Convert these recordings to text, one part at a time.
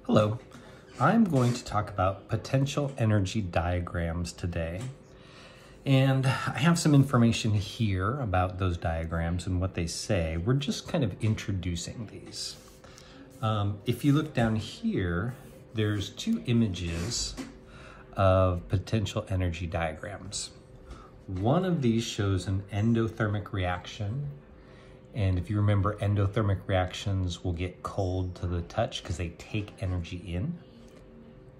Hello, I'm going to talk about potential energy diagrams today. And I have some information here about those diagrams and what they say. We're just kind of introducing these. If you look down here, there's two images of potential energy diagrams. One of these shows an endothermic reaction. And if you remember, endothermic reactions will get cold to the touch because they take energy in.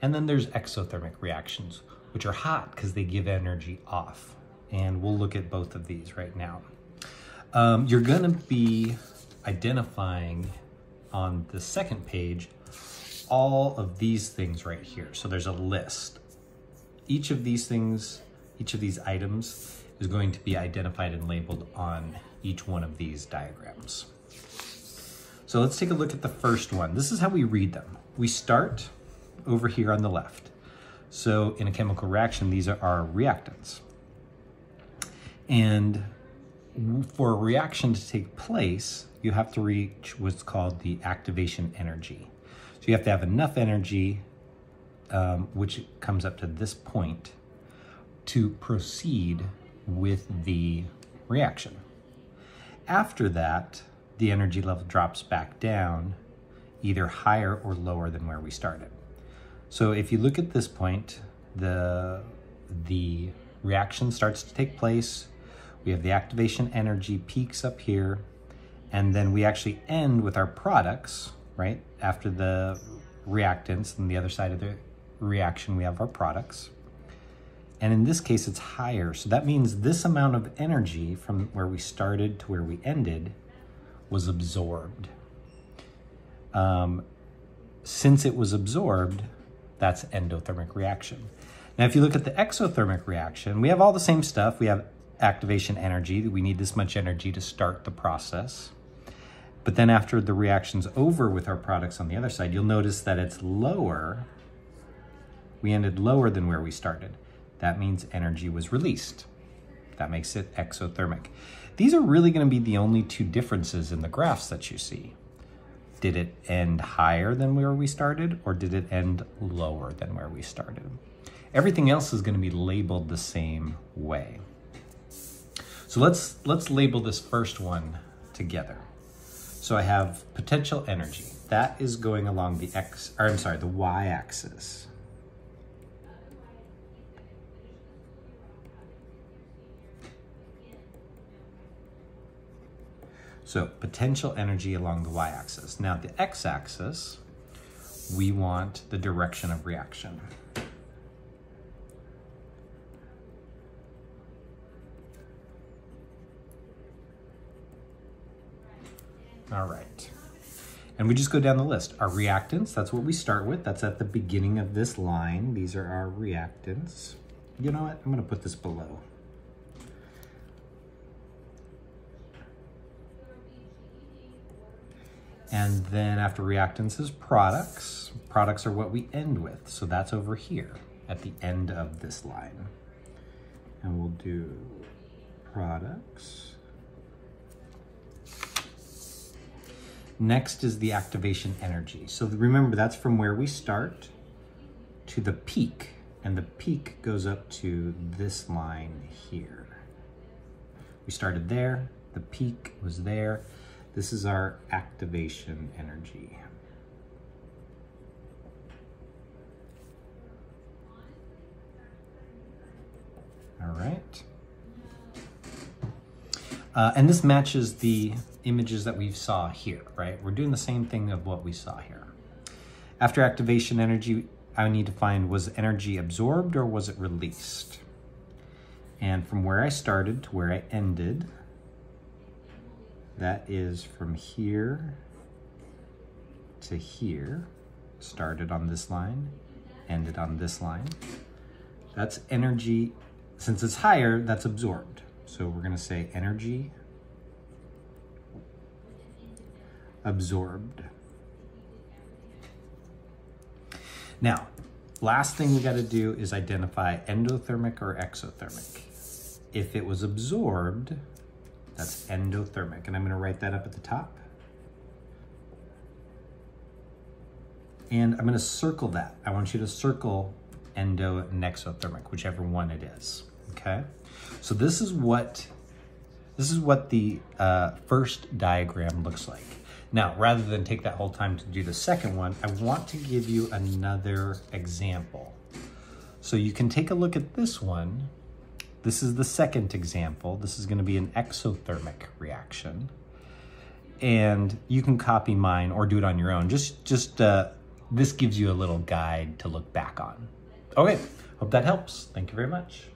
And then there's exothermic reactions, which are hot because they give energy off. And we'll look at both of these right now. You're gonna be identifying on the second page all of these things right here. So there's a list. Each of these things, each of these items is going to be identified and labeled on each one of these diagrams. So let's take a look at the first one. This is how we read them. We start over here on the left. So in a chemical reaction, these are our reactants. And for a reaction to take place, you have to reach what's called the activation energy. So you have to have enough energy, which comes up to this point, to proceed with the reaction. After that, the energy level drops back down, either higher or lower than where we started. So if you look at this point, the reaction starts to take place. We have the activation energy peaks up here, and then we actually end with our products, right? After the reactants, and the other side of the reaction, we have our products. And in this case, it's higher. So that means this amount of energy from where we started to where we ended was absorbed. Since it was absorbed, that's endothermic reaction. Now, if you look at the exothermic reaction, we have all the same stuff. We have activation energy. We need this much energy to start the process. But then after the reaction's over with our products on the other side, you'll notice that it's lower. We ended lower than where we started. That means energy was released. That makes it exothermic. These are really going to be the only two differences in the graphs that you see. Did it end higher than where we started, or did it end lower than where we started? Everything else is going to be labeled the same way. So let's label this first one together. So I have potential energy. That is going along the the y-axis. So potential energy along the y-axis. Now the x-axis, we want the direction of reaction. All right. And we just go down the list. Our reactants, that's what we start with. That's at the beginning of this line. These are our reactants. You know what? I'm going to put this below. And then after reactants is products. Products are what we end with. So that's over here at the end of this line. And we'll do products. Next is the activation energy. So remember, that's from where we start to the peak. And the peak goes up to this line here. We started there. The peak was there. This is our activation energy. All right. And this matches the images that we saw here, right? We're doing the same thing of what we saw here. After activation energy, I need to find, was energy absorbed or was it released? And from where I started to where I ended, that is from here to here. Started on this line, ended on this line. That's energy. Since it's higher, that's absorbed. So we're gonna say energy absorbed. Now, last thing we gotta do is identify endothermic or exothermic. If it was absorbed, that's endothermic. And I'm gonna write that up at the top. And I'm gonna circle that. I want you to circle endo and exothermic, whichever one it is, okay? So this is what the first diagram looks like. Now, rather than take that whole time to do the second one, I want to give you another example. So you can take a look at this one. This is the second example. This is gonna be an exothermic reaction. And you can copy mine or do it on your own. This gives you a little guide to look back on. Okay, hope that helps. Thank you very much.